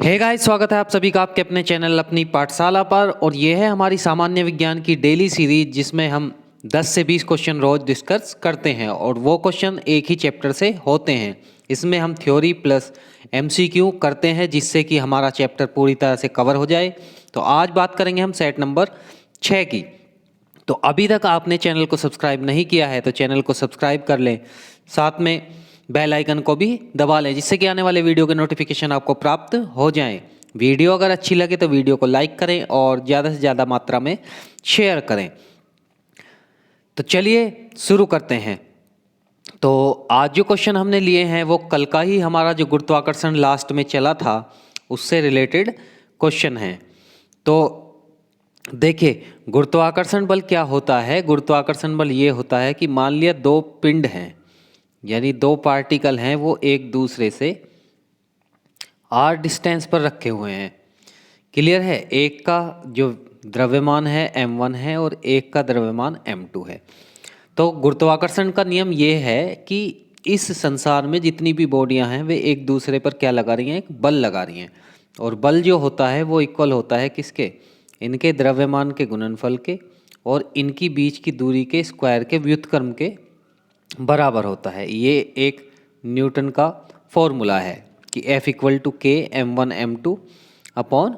Hey guys, स्वागत है आप सभी का आपके अपने चैनल अपनी पाठशाला पर। और ये है हमारी सामान्य विज्ञान की डेली सीरीज जिसमें हम 10 से 20 क्वेश्चन रोज डिस्कस करते हैं और वो क्वेश्चन एक ही चैप्टर से होते हैं। इसमें हम थ्योरी प्लस एमसीक्यू करते हैं जिससे कि हमारा चैप्टर पूरी तरह से कवर हो जाए। तो आज बात करेंगे हम सेट नंबर 6 की। तो अभी तक आपने चैनल को सब्सक्राइब नहीं किया है तो चैनल को सब्सक्राइब कर लें, साथ में बेल आइकन को भी दबा लें जिससे कि आने वाले वीडियो के नोटिफिकेशन आपको प्राप्त हो जाएं। वीडियो अगर अच्छी लगे तो वीडियो को लाइक करें और ज़्यादा से ज़्यादा मात्रा में शेयर करें। तो चलिए शुरू करते हैं। तो आज जो क्वेश्चन हमने लिए हैं वो कल का ही हमारा जो गुरुत्वाकर्षण लास्ट में चला था उससे रिलेटेड क्वेश्चन है। तो देखिए, गुरुत्वाकर्षण बल क्या होता है। गुरुत्वाकर्षण बल ये होता है कि मान लिया दो पिंड हैं, यानी दो पार्टिकल हैं, वो एक दूसरे से आर डिस्टेंस पर रखे हुए हैं। क्लियर है। एक का जो द्रव्यमान है m1 है और एक का द्रव्यमान m2 है। तो गुरुत्वाकर्षण का नियम ये है कि इस संसार में जितनी भी बॉडियां हैं वे एक दूसरे पर क्या लगा रही हैं, एक बल लगा रही हैं। और बल जो होता है वो इक्वल होता है किसके, इनके द्रव्यमान के गुणनफल के और इनकी बीच की दूरी के स्क्वायर के व्युत्क्रम के बराबर होता है। ये एक न्यूटन का फॉर्मूला है कि F इक्वल टू के m1 m2 upon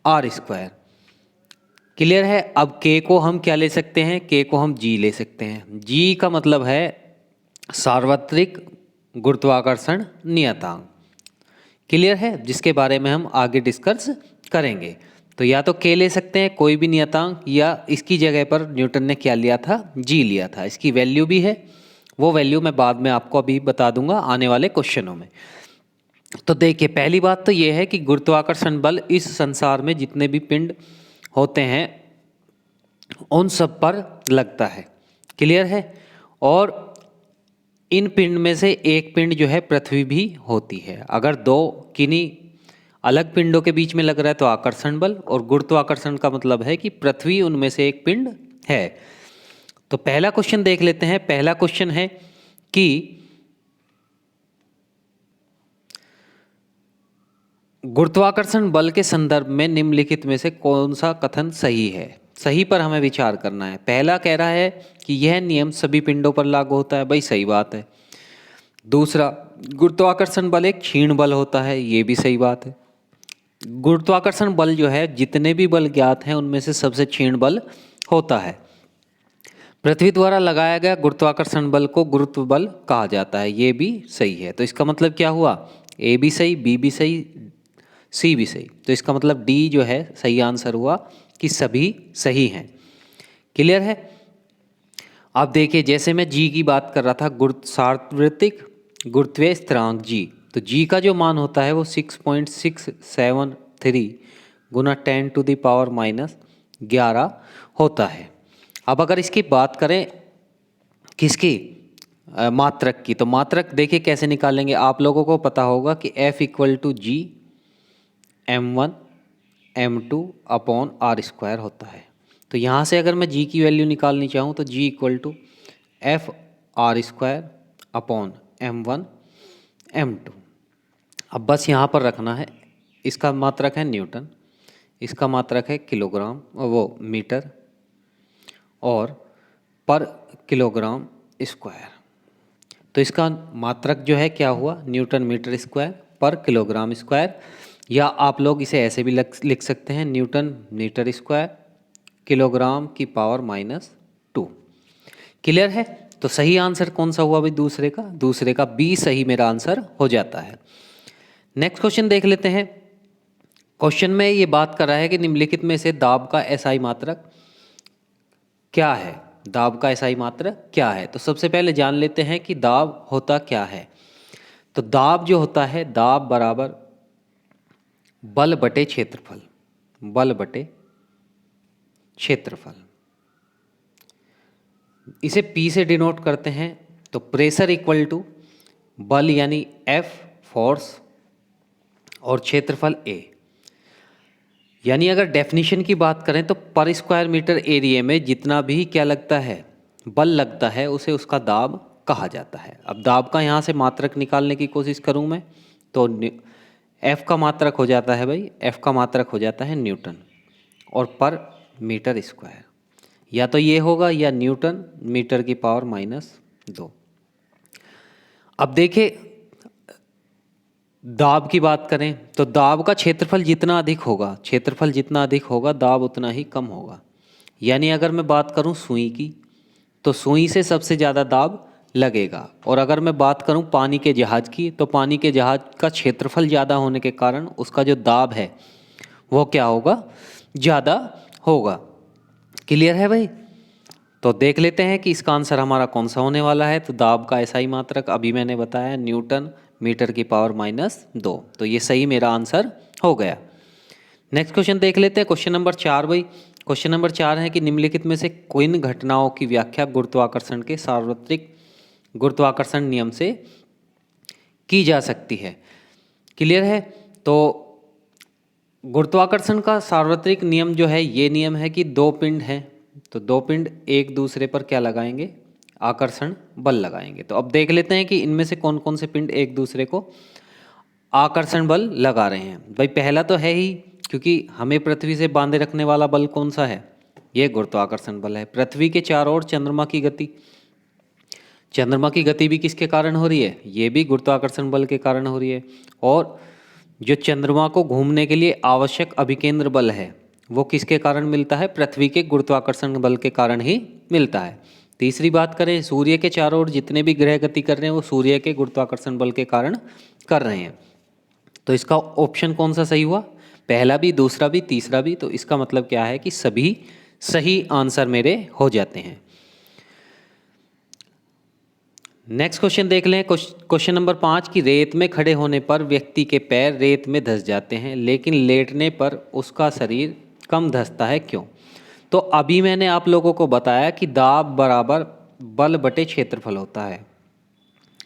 R square. Clear है। अब k को हम क्या ले सकते हैं, k को हम g ले सकते हैं। g का मतलब है सार्वत्रिक गुरुत्वाकर्षण नियतांक। क्लियर है, जिसके बारे में हम आगे डिस्कस करेंगे। तो या तो k ले सकते हैं कोई भी नियतांक, या इसकी जगह पर न्यूटन ने क्या लिया था, g लिया था। इसकी वैल्यू भी है, वो वैल्यू मैं बाद में आपको अभी बता दूंगा आने वाले क्वेश्चनों में। तो देखिए, पहली बात तो ये है कि गुरुत्वाकर्षण बल इस संसार में जितने भी पिंड होते हैं उन सब पर लगता है। क्लियर है। और इन पिंड में से एक पिंड जो है पृथ्वी भी होती है। अगर दो किन्हीं अलग पिंडों के बीच में लग रहा है तो आकर्षण बल, और गुरुत्वाकर्षण का मतलब है कि पृथ्वी उनमें से एक पिंड है। तो पहला क्वेश्चन देख लेते हैं। पहला क्वेश्चन है कि गुरुत्वाकर्षण बल के संदर्भ में निम्नलिखित में से कौन सा कथन सही है। सही पर हमें विचार करना है। पहला कह रहा है कि यह नियम सभी पिंडों पर लागू होता है। भाई सही बात है। दूसरा, गुरुत्वाकर्षण बल एक क्षीण बल होता है। ये भी सही बात है। गुरुत्वाकर्षण बल जो है, जितने भी बल ज्ञात हैं उनमें से सबसे क्षीण बल होता है। पृथ्वी द्वारा लगाया गया गुरुत्वाकर्षण बल को गुरुत्व बल कहा जाता है। ये भी सही है। तो इसका मतलब क्या हुआ, ए भी सही, बी भी सही, सी भी सही। तो इसका मतलब डी जो है सही आंसर हुआ कि सभी सही हैं। क्लियर है। अब देखिए, जैसे मैं जी की बात कर रहा था, सार्वत्रिक गुरुत्वीय स्थिरांक जी, तो जी का जो मान होता है वो 6.673 गुना 10⁻⁻11 होता है। अब अगर इसकी बात करें किसकी, मात्रक की, तो मात्रक देखिए कैसे निकालेंगे। आप लोगों को पता होगा कि F equal to G m1 m2 upon R square होता है। तो यहाँ से अगर मैं g की वैल्यू निकालनी चाहूँ तो g equal to F R square upon m1 m2। अब बस यहाँ पर रखना है। इसका मात्रक है न्यूटन, इसका मात्रक है किलोग्राम, वो मीटर, और पर किलोग्राम स्क्वायर। तो इसका मात्रक जो है क्या हुआ, न्यूटन मीटर स्क्वायर पर किलोग्राम स्क्वायर, या आप लोग इसे ऐसे भी लिख सकते हैं, न्यूटन मीटर स्क्वायर किलोग्राम की पावर -2। क्लियर है। तो सही आंसर कौन सा हुआ भाई, दूसरे का बी सही मेरा आंसर हो जाता है। नेक्स्ट क्वेश्चन देख लेते हैं। क्वेश्चन में ये बात कर रहा है कि निम्नलिखित में से दाब का एसआई मात्रक क्या है। दाब का एसआई मात्रक क्या है। तो सबसे पहले जान लेते हैं कि दाब होता क्या है। तो दाब जो होता है, दाब बराबर बल बटे क्षेत्रफल, बल बटे क्षेत्रफल। इसे P से डिनोट करते हैं। तो प्रेशर इक्वल टू बल यानी F फोर्स और क्षेत्रफल A। यानी अगर डेफिनेशन की बात करें तो पर स्क्वायर मीटर एरिया में जितना भी क्या लगता है, बल लगता है, उसे उसका दाब कहा जाता है। अब दाब का यहाँ से मात्रक निकालने की कोशिश करूँ मैं तो एफ का मात्रक हो जाता है भाई, एफ का मात्रक हो जाता है न्यूटन और पर मीटर स्क्वायर, या तो ये होगा या न्यूटन मीटर की पावर -2। अब देखिए दाब की बात करें तो दाब का क्षेत्रफल जितना अधिक होगा, क्षेत्रफल जितना अधिक होगा दाब उतना ही कम होगा। यानी अगर मैं बात करूं सुई की तो सुई से सबसे ज़्यादा दाब लगेगा, और अगर मैं बात करूं पानी के जहाज़ की तो पानी के जहाज़ का क्षेत्रफल ज़्यादा होने के कारण उसका जो दाब है वो क्या होगा, ज़्यादा होगा। क्लियर है भाई? तो देख लेते हैं कि इसका आंसर हमारा कौन सा होने वाला है। तो दाब का ऐसा ही मात्रक अभी मैंने बताया न्यूटन मीटर की पावर -2, तो ये सही मेरा आंसर हो गया। नेक्स्ट क्वेश्चन देख लेते हैं, क्वेश्चन नंबर 4 भाई। क्वेश्चन नंबर 4 है कि निम्नलिखित में से किन घटनाओं की व्याख्या गुरुत्वाकर्षण के सार्वत्रिक गुरुत्वाकर्षण नियम से की जा सकती है। क्लियर है? तो गुरुत्वाकर्षण का सार्वत्रिक नियम जो है ये नियम है कि दो पिंड हैं तो दो पिंड एक दूसरे पर क्या लगाएंगे, आकर्षण बल लगाएंगे। तो अब देख लेते हैं कि इनमें से कौन कौन से पिंड एक दूसरे को आकर्षण बल लगा रहे हैं। भाई पहला तो है ही, क्योंकि हमें पृथ्वी से बांधे रखने वाला बल कौन सा है, ये गुरुत्वाकर्षण बल है। पृथ्वी के चारों ओर चंद्रमा की गति, चंद्रमा की गति भी किसके कारण हो रही है, ये भी गुरुत्वाकर्षण बल के कारण हो रही है। और जो चंद्रमा को घूमने के लिए आवश्यक अभिकेंद्र बल है वो किसके कारण मिलता है, पृथ्वी के गुरुत्वाकर्षण बल के कारण ही मिलता है। तीसरी बात करें, सूर्य के चारों ओर जितने भी ग्रह गति कर रहे हैं वो सूर्य के गुरुत्वाकर्षण बल के कारण कर रहे हैं। तो इसका ऑप्शन कौन सा सही हुआ, पहला भी, दूसरा भी, तीसरा भी। तो इसका मतलब क्या है कि सभी सही आंसर मेरे हो जाते हैं। नेक्स्ट क्वेश्चन देख लें, क्वेश्चन नंबर 5 की रेत में खड़े होने पर व्यक्ति के पैर रेत में धंस जाते हैं लेकिन लेटने पर उसका शरीर कम धंसता है, क्यों? तो अभी मैंने आप लोगों को बताया कि दाब बराबर बल बटे क्षेत्रफल होता है,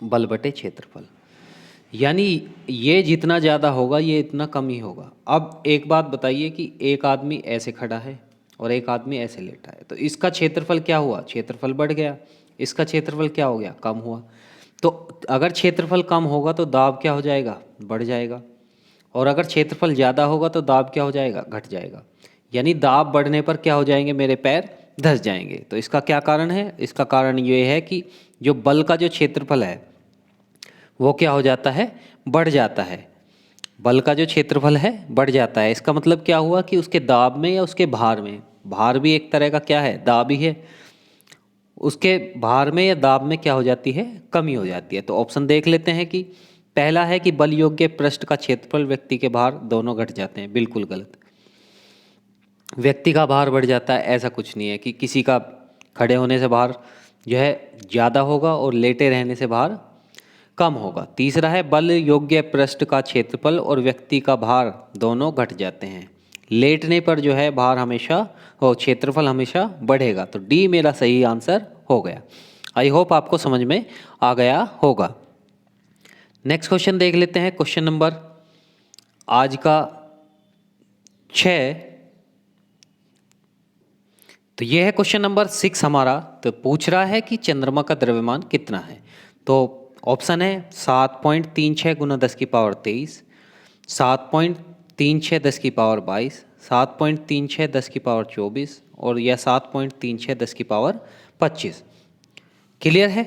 बल बटे क्षेत्रफल, यानी ये जितना ज़्यादा होगा ये इतना कम ही होगा। अब एक बात बताइए कि एक आदमी ऐसे खड़ा है और एक आदमी ऐसे लेटा है, तो इसका क्षेत्रफल क्या हुआ, क्षेत्रफल बढ़ गया, इसका क्षेत्रफल क्या हो गया, कम हुआ। तो अगर क्षेत्रफल कम होगा तो दाब क्या हो जाएगा, बढ़ जाएगा, और अगर क्षेत्रफल ज़्यादा होगा तो दाब क्या हो जाएगा, घट जाएगा। यानी दाब बढ़ने पर क्या हो जाएंगे, मेरे पैर धंस जाएंगे। तो इसका क्या कारण है, इसका कारण ये है कि जो बल का जो क्षेत्रफल है वो क्या हो जाता है, बढ़ जाता है। बल का जो क्षेत्रफल है बढ़ जाता है। इसका मतलब क्या हुआ कि उसके दाब में या उसके भार में, भार भी एक तरह का क्या है, दाब ही है, उसके भार में या दाब में क्या हो जाती है, कमी हो जाती है। तो ऑप्शन देख लेते हैं कि पहला है कि बल योग्य पृष्ठ का क्षेत्रफल व्यक्ति के भार दोनों घट जाते हैं, बिल्कुल गलत। व्यक्ति का भार बढ़ जाता है ऐसा कुछ नहीं है कि किसी का खड़े होने से भार जो है ज़्यादा होगा और लेटे रहने से भार कम होगा। तीसरा है बल योग्य पृष्ठ का क्षेत्रफल और व्यक्ति का भार दोनों घट जाते हैं, लेटने पर जो है भार हमेशा और क्षेत्रफल हमेशा बढ़ेगा। तो डी मेरा सही आंसर हो गया। आई होप आपको समझ में आ गया होगा। नेक्स्ट क्वेश्चन देख लेते हैं, क्वेश्चन नंबर आज का 6। तो ये है क्वेश्चन नंबर 6 हमारा। तो पूछ रहा है कि चंद्रमा का द्रव्यमान कितना है। तो ऑप्शन है 7.36 गुना 10 की पावर 23, 7.36 10 की पावर 22, 7.36 10 की पावर 24 और या 7.36 10 की पावर 25। क्लियर है?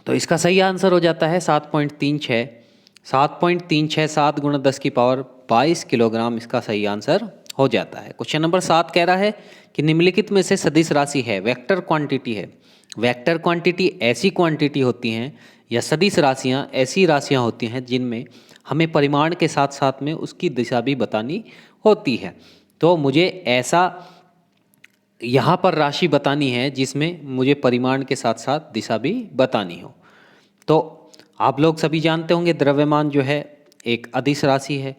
तो इसका सही आंसर हो जाता है 7.36। 7.36 7 गुना 10 की पावर 22 किलोग्राम इसका सही आंसर हो जाता है। क्वेश्चन नंबर 7 कह रहा है कि निम्नलिखित में से सदिश राशि है, वेक्टर क्वांटिटी है। वेक्टर क्वांटिटी ऐसी क्वांटिटी होती हैं या सदिश राशियां ऐसी राशियां होती हैं जिनमें हमें परिमाण के साथ साथ में उसकी दिशा भी बतानी होती है। तो मुझे ऐसा यहाँ पर राशि बतानी है जिसमें मुझे परिमाण के साथ साथ दिशा भी बतानी हो। तो आप लोग सभी जानते होंगे द्रव्यमान जो है एक अदिश राशि है,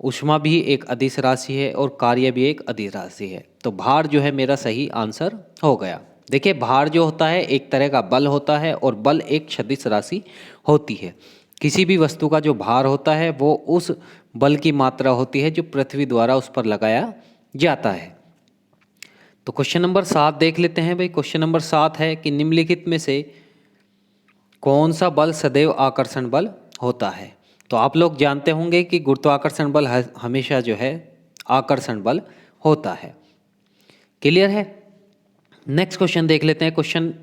ऊष्मा भी एक अदिश राशि है और कार्य भी एक अदिश राशि है। तो भार जो है मेरा सही आंसर हो गया। देखिए भार जो होता है एक तरह का बल होता है और बल एक सदिश राशि होती है। किसी भी वस्तु का जो भार होता है वो उस बल की मात्रा होती है जो पृथ्वी द्वारा उस पर लगाया जाता है। तो क्वेश्चन नंबर 7 देख लेते हैं भाई। क्वेश्चन नंबर 7 है कि निम्नलिखित में से कौन सा बल सदैव आकर्षण बल होता है। तो आप लोग जानते होंगे कि गुरुत्वाकर्षण बल हमेशा जो है आकर्षण बल होता है। क्लियर है। नेक्स्ट क्वेश्चन देख लेते हैं। क्वेश्चन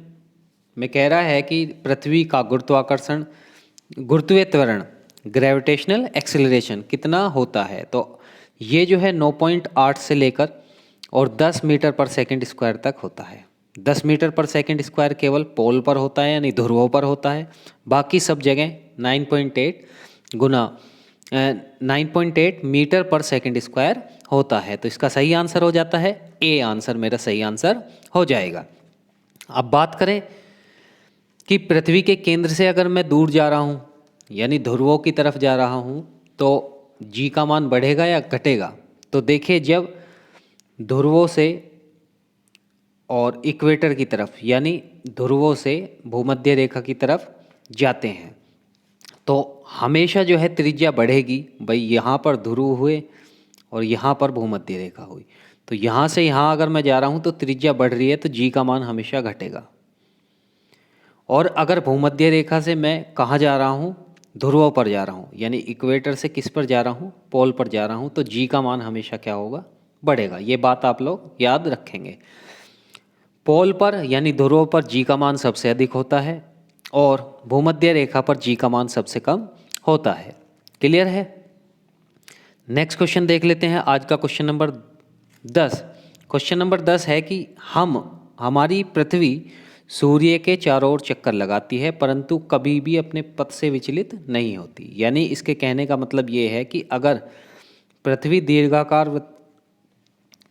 में कह रहा है कि पृथ्वी का गुरुत्वीय त्वरण ग्रेविटेशनल एक्सेलरेशन कितना होता है। तो ये जो है 9.8 से लेकर और 10 मीटर पर सेकंड स्क्वायर तक होता है। 10 मीटर पर सेकंड स्क्वायर केवल पोल पर होता है यानी ध्रुवों पर होता है, बाकी सब जगह 9.8 मीटर पर सेकंड स्क्वायर होता है। तो इसका सही आंसर हो जाता है ए आंसर, मेरा सही आंसर हो जाएगा। अब बात करें कि पृथ्वी के केंद्र से अगर मैं दूर जा रहा हूँ यानी ध्रुवों की तरफ जा रहा हूँ तो जी का मान बढ़ेगा या घटेगा। तो देखिए, जब ध्रुवों से और इक्वेटर की तरफ यानी ध्रुवों से भूमध्य रेखा की तरफ जाते हैं तो हमेशा जो है त्रिज्या बढ़ेगी। भाई यहाँ पर ध्रुव हुए और यहाँ पर भूमध्य रेखा हुई, तो यहाँ से यहाँ अगर मैं जा रहा हूँ तो त्रिज्या बढ़ रही है, तो जी का मान हमेशा घटेगा। और अगर भूमध्य रेखा से मैं कहाँ जा रहा हूँ, ध्रुवों पर जा रहा हूँ यानी इक्वेटर से किस पर जा रहा हूँ, पोल पर जा रहा हूँ, तो जी का मान हमेशा क्या होगा, बढ़ेगा। ये बात आप लोग याद रखेंगे। पोल पर यानी ध्रुवों पर जी का मान सबसे अधिक होता है और भूमध्य रेखा पर जी का मान सबसे कम होता है। क्लियर है। नेक्स्ट क्वेश्चन देख लेते हैं। आज का क्वेश्चन नंबर 10। क्वेश्चन नंबर 10 है कि हमारी पृथ्वी सूर्य के चारों ओर चक्कर लगाती है परंतु कभी भी अपने पथ से विचलित नहीं होती। यानी इसके कहने का मतलब ये है कि अगर पृथ्वी दीर्घाकार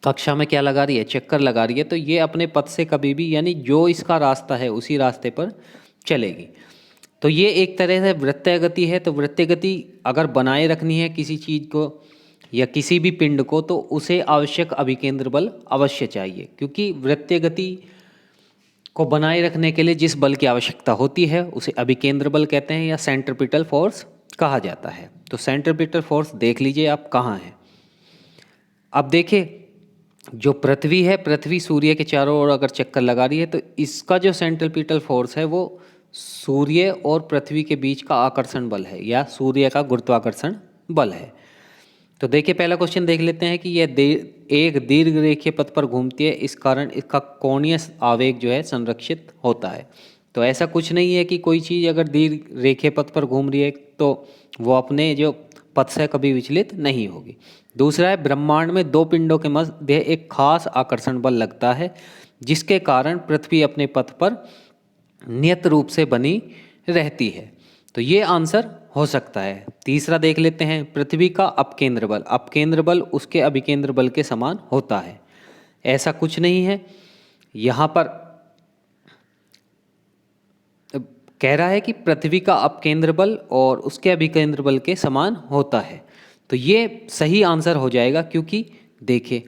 कक्षा में क्या लगा रही है, चक्कर लगा रही है, तो ये अपने पथ से कभी भी यानी जो इसका रास्ता है उसी रास्ते पर चलेगी। तो ये एक तरह से वृत्तीय गति है। तो वृत्तीय गति अगर बनाए रखनी है किसी चीज़ को या किसी भी पिंड को तो उसे आवश्यक अभिकेंद्र बल अवश्य चाहिए, क्योंकि वृत्तीय गति को बनाए रखने के लिए जिस बल की आवश्यकता होती है उसे अभिकेंद्र बल कहते हैं या सेंट्रीपिटल फोर्स कहा जाता है। तो सेंट्रीपिटल फोर्स देख लीजिए आप कहाँ है। अब देखिए, जो पृथ्वी है, पृथ्वी सूर्य के चारों ओर अगर चक्कर लगा रही है तो इसका जो सेंट्रीपिटल फोर्स है वो सूर्य और पृथ्वी के बीच का आकर्षण बल है या सूर्य का गुरुत्वाकर्षण बल है। तो देखिए, पहला क्वेश्चन देख लेते हैं कि यह एक दीर्घ रेखीय पथ पर घूमती है, इस कारण इसका कोणीय आवेग जो है संरक्षित होता है। तो ऐसा कुछ नहीं है कि कोई चीज़ अगर दीर्घ रेखीय पथ पर घूम रही है तो वो अपने जो पथ से कभी विचलित नहीं होगी। दूसरा है, ब्रह्मांड में दो पिंडों के मध्य एक खास आकर्षण बल लगता है जिसके कारण पृथ्वी अपने पथ पर नियत रूप से बनी रहती है। तो ये आंसर हो सकता है। तीसरा देख लेते हैं, पृथ्वी का अपकेंद्र बल। अपकेंद्र बल उसके अभिकेंद्र बल के समान होता है, ऐसा कुछ नहीं है। यहाँ पर कह रहा है कि पृथ्वी का अपकेंद्र बल और उसके अभिकेंद्र बल के समान होता है। तो ये सही आंसर हो जाएगा, क्योंकि देखिए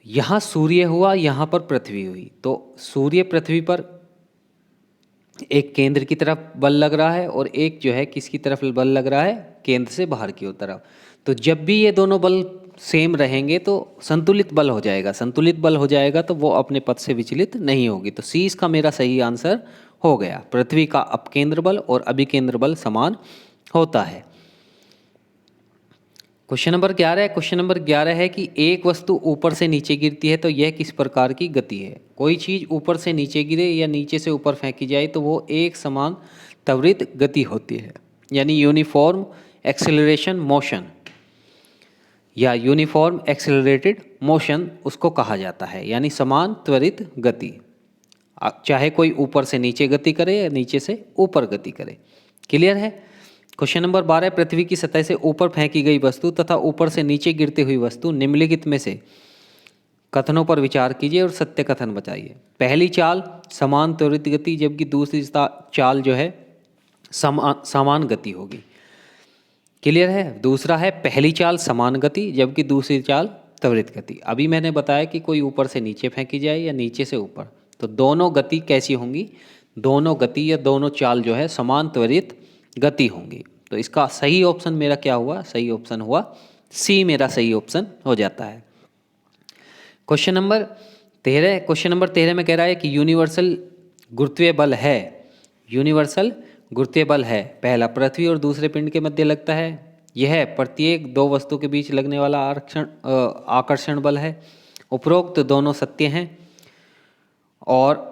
यहाँ सूर्य हुआ, यहाँ पर पृथ्वी हुई, तो सूर्य पृथ्वी पर एक केंद्र की तरफ बल लग रहा है और एक जो है किसकी तरफ बल लग रहा है, केंद्र से बाहर की तरफ। तो जब भी ये दोनों बल सेम रहेंगे तो संतुलित बल हो जाएगा। संतुलित बल हो जाएगा तो वो अपने पथ से विचलित नहीं होगी। तो सी इसका मेरा सही आंसर हो गया। पृथ्वी का अपकेंद्र बल और अभिकेंद्र बल समान होता है। क्वेश्चन नंबर 11 है। क्वेश्चन नंबर 11 है कि एक वस्तु ऊपर से नीचे गिरती है तो यह किस प्रकार की गति है। कोई चीज़ ऊपर से नीचे गिरे या नीचे से ऊपर फेंकी जाए तो वो एक समान त्वरित गति होती है, यानी यूनिफॉर्म एक्सेलरेशन मोशन या यूनिफॉर्म एक्सेलरेटेड मोशन उसको कहा जाता है, यानी समान त्वरित गति। चाहे कोई ऊपर से नीचे गति करे या नीचे से ऊपर गति करे। क्लियर है। क्वेश्चन नंबर 12, पृथ्वी की सतह से ऊपर फेंकी गई वस्तु तथा ऊपर से नीचे गिरती हुई वस्तु निम्नलिखित में से कथनों पर विचार कीजिए और सत्य कथन बताइए। पहली चाल समान त्वरित गति, जबकि दूसरी चाल जो है समान गति होगी। क्लियर है। दूसरा है, पहली चाल समान गति जबकि दूसरी चाल त्वरित गति। अभी मैंने बताया कि कोई ऊपर से नीचे फेंकी जाए या नीचे से ऊपर, तो दोनों गति कैसी होंगी, दोनों गति या दोनों चाल जो है समान त्वरित गति होंगी। तो इसका सही ऑप्शन मेरा क्या हुआ, सही ऑप्शन हुआ सी, मेरा सही ऑप्शन हो जाता है। क्वेश्चन नंबर 13 में कह रहा है कि यूनिवर्सल गुरुत्वीय बल है, यूनिवर्सल गुरुत्वीय बल है, पहला पृथ्वी और दूसरे पिंड के मध्य लगता है, यह प्रत्येक दो वस्तु के बीच लगने वाला आकर्षण बल है। उपरोक्त दोनों सत्य हैं और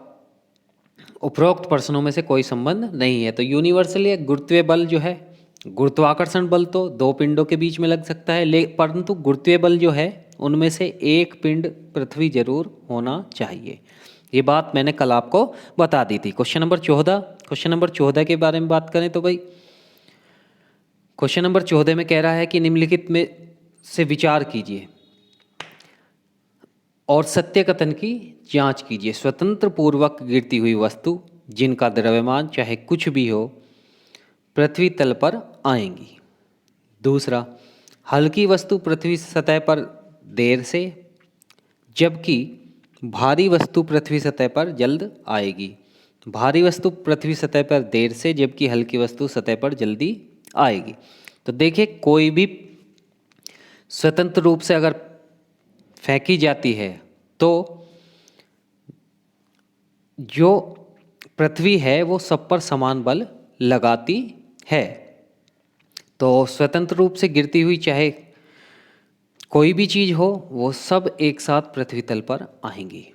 उपरोक्त प्रश्नों में से कोई संबंध नहीं है। तो यूनिवर्सली गुरुत्वीय बल जो है, गुरुत्वाकर्षण बल तो दो पिंडों के बीच में लग सकता है, परंतु गुरुत्वीय बल जो है उनमें से एक पिंड पृथ्वी जरूर होना चाहिए। ये बात मैंने कल आपको बता दी थी। क्वेश्चन नंबर 14 के बारे में बात करें तो भाई क्वेश्चन नंबर 14 में कह रहा है कि निम्नलिखित में से विचार कीजिए और सत्य कथन की जांच कीजिए। स्वतंत्र पूर्वक गिरती हुई वस्तु जिनका द्रव्यमान चाहे कुछ भी हो पृथ्वी तल पर आएंगी। दूसरा, हल्की वस्तु पृथ्वी सतह पर देर से जबकि भारी वस्तु पृथ्वी सतह पर जल्द आएगी। भारी वस्तु पृथ्वी सतह पर देर से जबकि हल्की वस्तु सतह पर जल्दी आएगी। तो देखिए, कोई भी स्वतंत्र रूप से अगर फेंकी जाती है तो जो पृथ्वी है वो सब पर समान बल लगाती है। तो स्वतंत्र रूप से गिरती हुई चाहे कोई भी चीज़ हो वो सब एक साथ पृथ्वी तल पर आएंगी,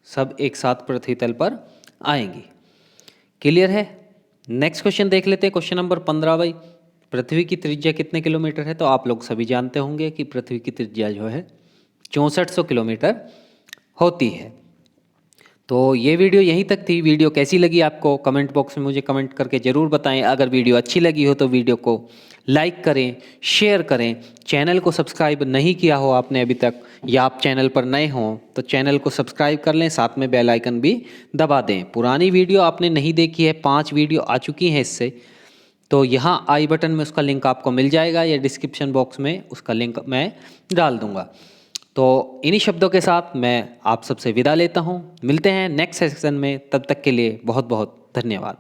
सब एक साथ पृथ्वी तल पर आएंगी। क्लियर है? नेक्स्ट क्वेश्चन देख लेते हैं। क्वेश्चन नंबर 15 भाई, पृथ्वी की त्रिज्या कितने किलोमीटर है? तो आप लोग सभी जानते होंगे कि पृथ्वी की त्रिज्या जो है 6400 किलोमीटर होती है। तो ये वीडियो यहीं तक थी। वीडियो कैसी लगी आपको कमेंट बॉक्स में मुझे कमेंट करके ज़रूर बताएं। अगर वीडियो अच्छी लगी हो तो वीडियो को लाइक करें, शेयर करें। चैनल को सब्सक्राइब नहीं किया हो आपने अभी तक या आप चैनल पर नए हों तो चैनल को सब्सक्राइब कर लें, साथ में बेल आइकन भी दबा दें। पुरानी वीडियो आपने नहीं देखी है, 5 वीडियो आ चुकी हैं इससे, तो यहाँ आई बटन में उसका लिंक आपको मिल जाएगा या डिस्क्रिप्शन बॉक्स में उसका लिंक मैं डाल दूँगा। तो इन्हीं शब्दों के साथ मैं आप सबसे विदा लेता हूँ। मिलते हैं नेक्स्ट सेक्शन में, तब तक के लिए बहुत बहुत धन्यवाद।